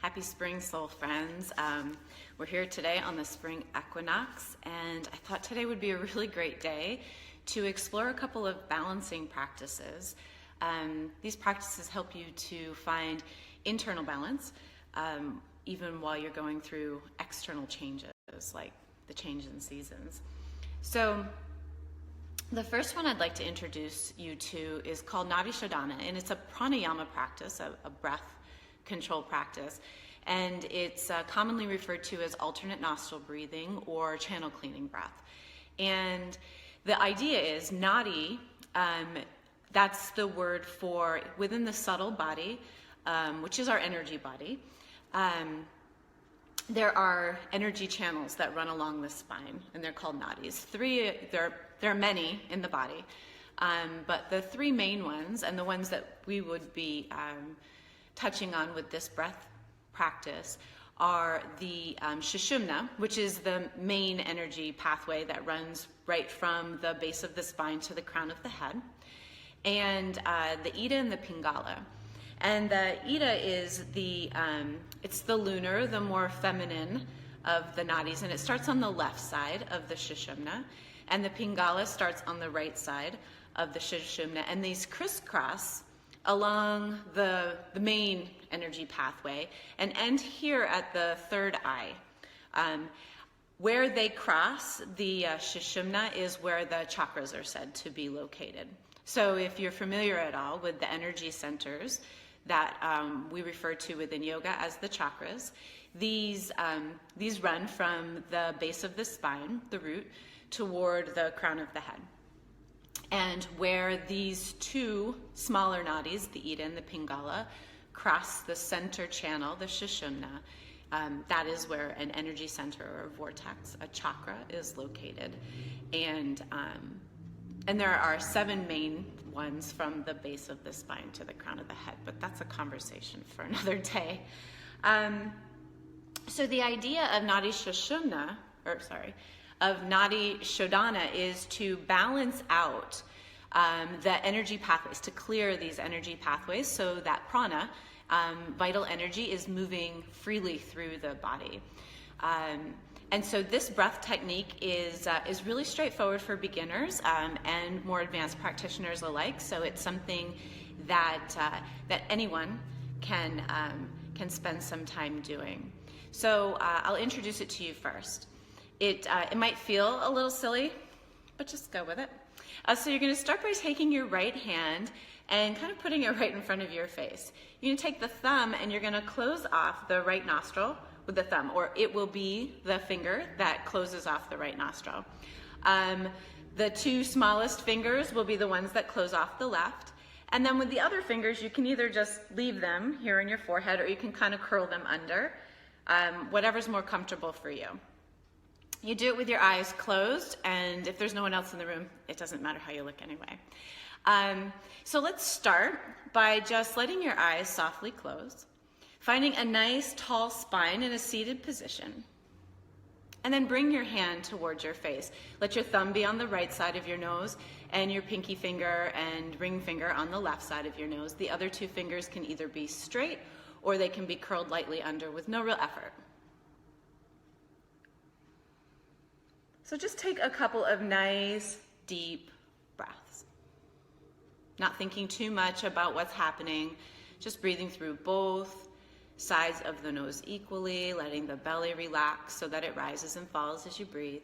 Happy spring, soul friends. We're here today on the spring equinox, and I thought today would be a really great day to explore a couple of balancing practices. These practices help you to find internal balance, even while you're going through external changes, like the change in seasons. So the first one I'd like to introduce you to is called Nadi Shodhana, and it's a Pranayama practice, a breath control practice, and it's commonly referred to as alternate nostril breathing or channel cleaning breath. And the idea is Nadi, that's the word for within the subtle body, which is our energy body. There are energy channels that run along the spine, and they're called nadis. There are many in the body, but the three main ones, and the ones that we would be touching on with this breath practice, are the Shushumna, which is the main energy pathway that runs right from the base of the spine to the crown of the head, and the Ida and the Pingala. And the Ida is it's the lunar, the more feminine of the nadis, and it starts on the left side of the Shushumna, and the Pingala starts on the right side of the Shushumna, and these crisscross along the main energy pathway and end here at the third eye. Where they cross the Shushumna is where the chakras are said to be located. So if you're familiar at all with the energy centers that we refer to within yoga as the chakras, these run from the base of the spine, the root, toward the crown of the head. And where these two smaller nadis, the Ida and the Pingala, cross the center channel, the Shushumna, that is where an energy center or a vortex, a chakra, is located. And there are 7 main ones from the base of the spine to the crown of the head, but that's a conversation for another day. So the idea of Nadi Shodhana is to balance out the energy pathways, to clear these energy pathways so that prana, vital energy, is moving freely through the body. And so this breath technique is really straightforward for beginners and more advanced practitioners alike. So it's something that anyone can spend some time doing. So I'll introduce it to you first. It might feel a little silly, but just go with it. So you're going to start by taking your right hand and kind of putting it right in front of your face. You're going to take the thumb and you're going to close off the right nostril with the thumb, or it will be the finger that closes off the right nostril. The 2 smallest fingers will be the ones that close off the left. And then with the other fingers, you can either just leave them here on your forehead, or you can kind of curl them under, whatever's more comfortable for you. You do it with your eyes closed, and if there's no one else in the room, it doesn't matter how you look anyway. So let's start by just letting your eyes softly close, finding a nice tall spine in a seated position, and then bring your hand towards your face. Let your thumb be on the right side of your nose, and your pinky finger and ring finger on the left side of your nose. The other 2 fingers can either be straight or they can be curled lightly under with no real effort. So just take a couple of nice, deep breaths. Not thinking too much about what's happening, just breathing through both sides of the nose equally, letting the belly relax so that it rises and falls as you breathe.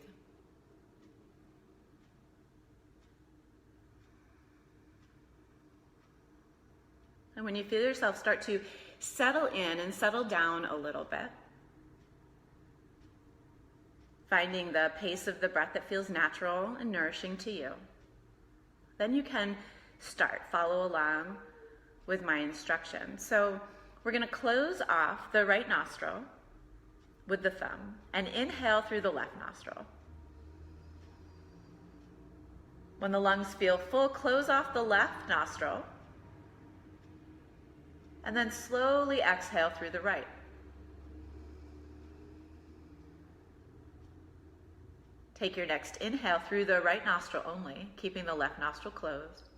And when you feel yourself start to settle in and settle down a little bit, finding the pace of the breath that feels natural and nourishing to you, then you can follow along with my instructions. So we're going to close off the right nostril with the thumb and inhale through the left nostril. When the lungs feel full, close off the left nostril and then slowly exhale through the right. Take your next inhale through the right nostril only, keeping the left nostril closed.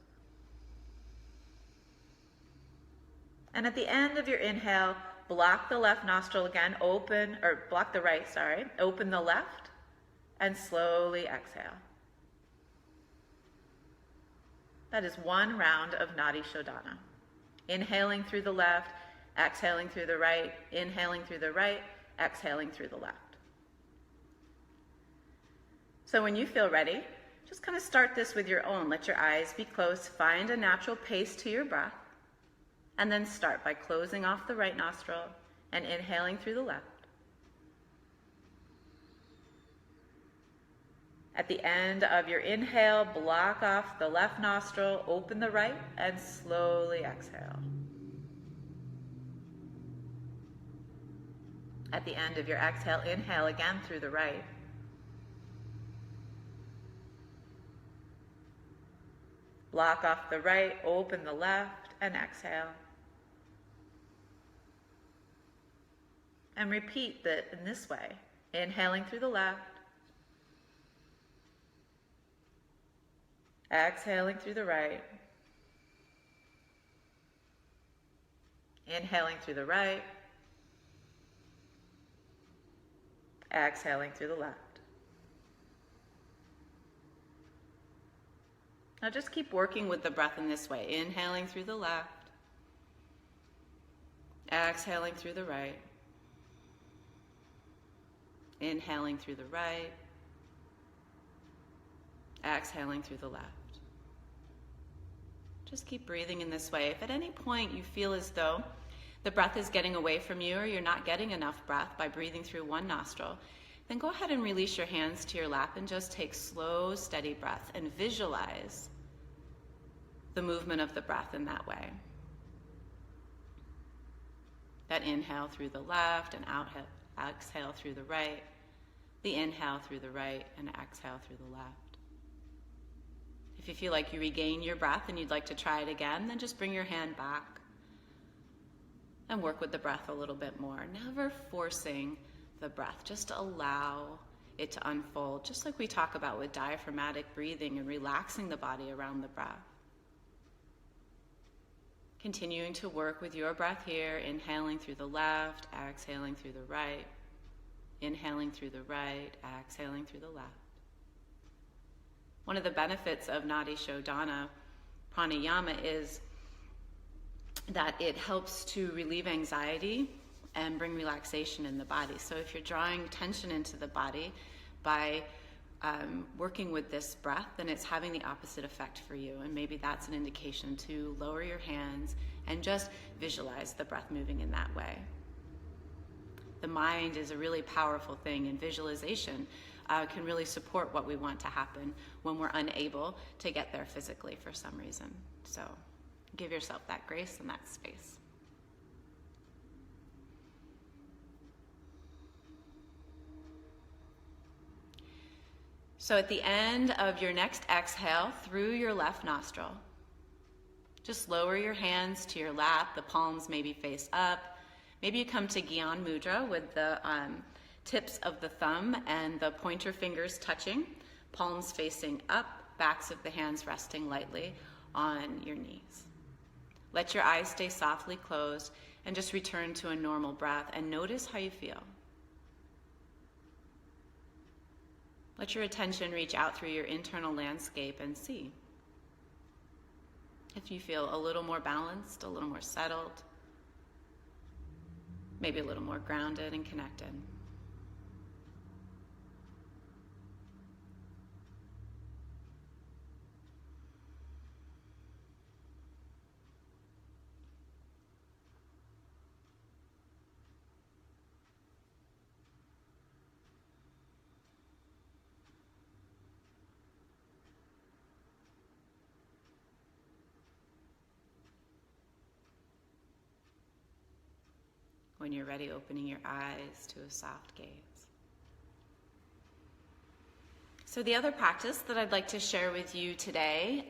And at the end of your inhale, block the left nostril again, open, or block the right, sorry, open the left, and slowly exhale. That is one round of Nadi Shodhana. Inhaling through the left, exhaling through the right, inhaling through the right, exhaling through the left. So when you feel ready, just kind of start this with your own. Let your eyes be closed, find a natural pace to your breath, and then start by closing off the right nostril and inhaling through the left. At the end of your inhale, block off the left nostril, open the right, and slowly exhale. At the end of your exhale, inhale again through the right. Block off the right, open the left, and exhale. And repeat that in this way. Inhaling through the left. Exhaling through the right. Inhaling through the right. Exhaling through the left. Now just keep working with the breath in this way. Inhaling through the left. Exhaling through the right. Inhaling through the right. Exhaling through the left. Just keep breathing in this way. If at any point you feel as though the breath is getting away from you or you're not getting enough breath by breathing through one nostril, then go ahead and release your hands to your lap and just take slow, steady breath and visualize the movement of the breath in that way. That inhale through the left and exhale through the right. The inhale through the right and exhale through the left. If you feel like you regain your breath and you'd like to try it again, then just bring your hand back and work with the breath a little bit more. Never forcing the breath, just allow it to unfold, just like we talk about with diaphragmatic breathing and relaxing the body around the breath. Continuing to work with your breath here, inhaling through the left, exhaling through the right, inhaling through the right, exhaling through the left. One of the benefits of Nadi Shodhana Pranayama is that it helps to relieve anxiety and bring relaxation in the body. So if you're drawing tension into the body by working with this breath, then it's having the opposite effect for you. And maybe that's an indication to lower your hands and just visualize the breath moving in that way. The mind is a really powerful thing, and visualization can really support what we want to happen when we're unable to get there physically for some reason. So give yourself that grace and that space. So at the end of your next exhale, through your left nostril, just lower your hands to your lap, the palms maybe face up. Maybe you come to Gyan Mudra with the tips of the thumb and the pointer fingers touching, palms facing up, backs of the hands resting lightly on your knees. Let your eyes stay softly closed and just return to a normal breath and notice how you feel. Let your attention reach out through your internal landscape and see if you feel a little more balanced, a little more settled, maybe a little more grounded and connected. When you're ready, opening your eyes to a soft gaze. So the other practice that I'd like to share with you today,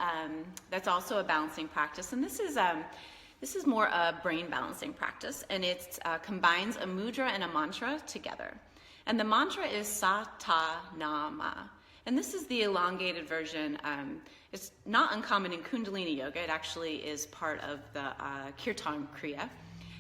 that's also a balancing practice, and this is more a brain balancing practice, and it combines a mudra and a mantra together. And the mantra is Shodhana, and this is the elongated version. It's not uncommon in Kundalini yoga. It actually is part of the Kirtan Kriya.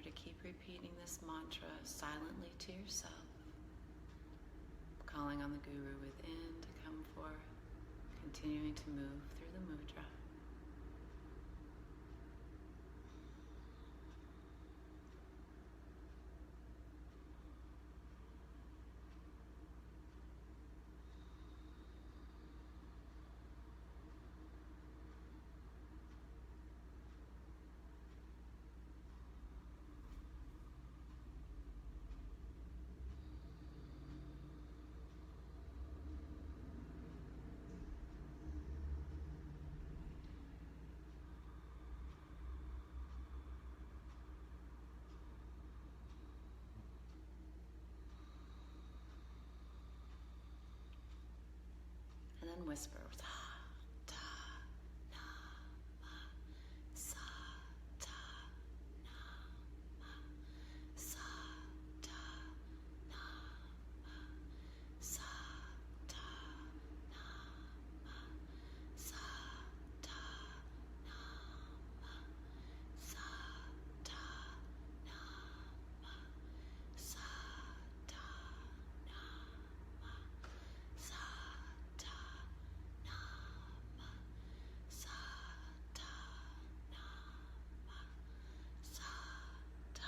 Remember to keep repeating this mantra silently to yourself, calling on the Guru within to come forth, continuing to move through the mudra. And then whisper, sa, ta, na, ma, sa, ta, na, ma, sa, ta, na, ma, sa, ta, na, ma, sa, ta, na, ma, sa, ta, na, ma, sa, ta, na, ma, sa, ta.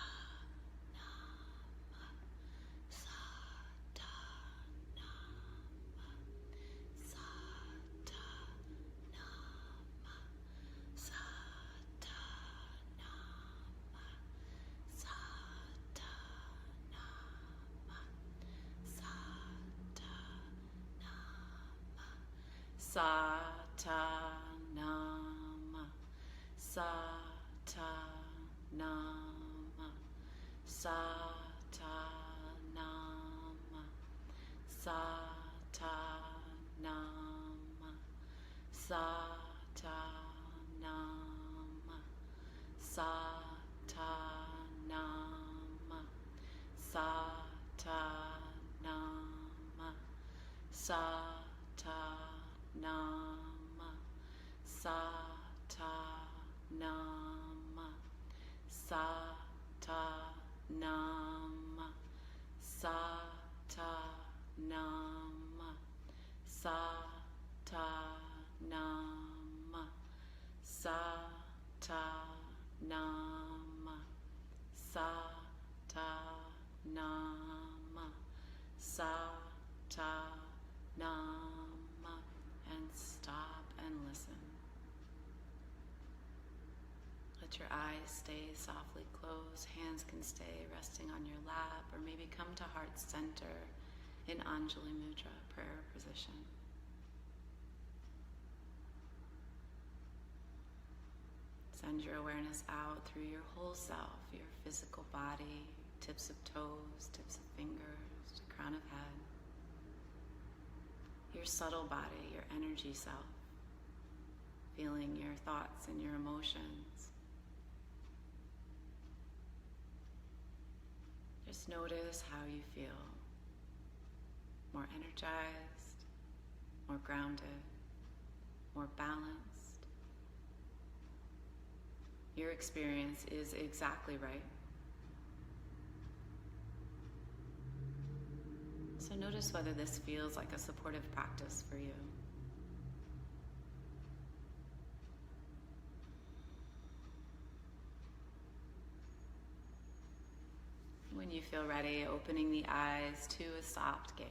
Satanama, Satanama, Satanama, Satanama, Satanama, Satanama, Satanama, Satanama, Satanama, Satanama, Satanama, Satanama, Satanama, Satanama, Satanama, and stop and listen. Let your eyes stay softly closed. Hands can stay resting on your lap, or maybe come to heart center in Anjali Mudra, prayer position. Send your awareness out through your whole self, your physical body, tips of toes, tips of fingers, to crown of head. Your subtle body, your energy self, feeling your thoughts and your emotions. Just notice how you feel. More energized, more grounded, more balanced. Your experience is exactly right. So notice whether this feels like a supportive practice for you. When you feel ready, opening the eyes to a soft gaze.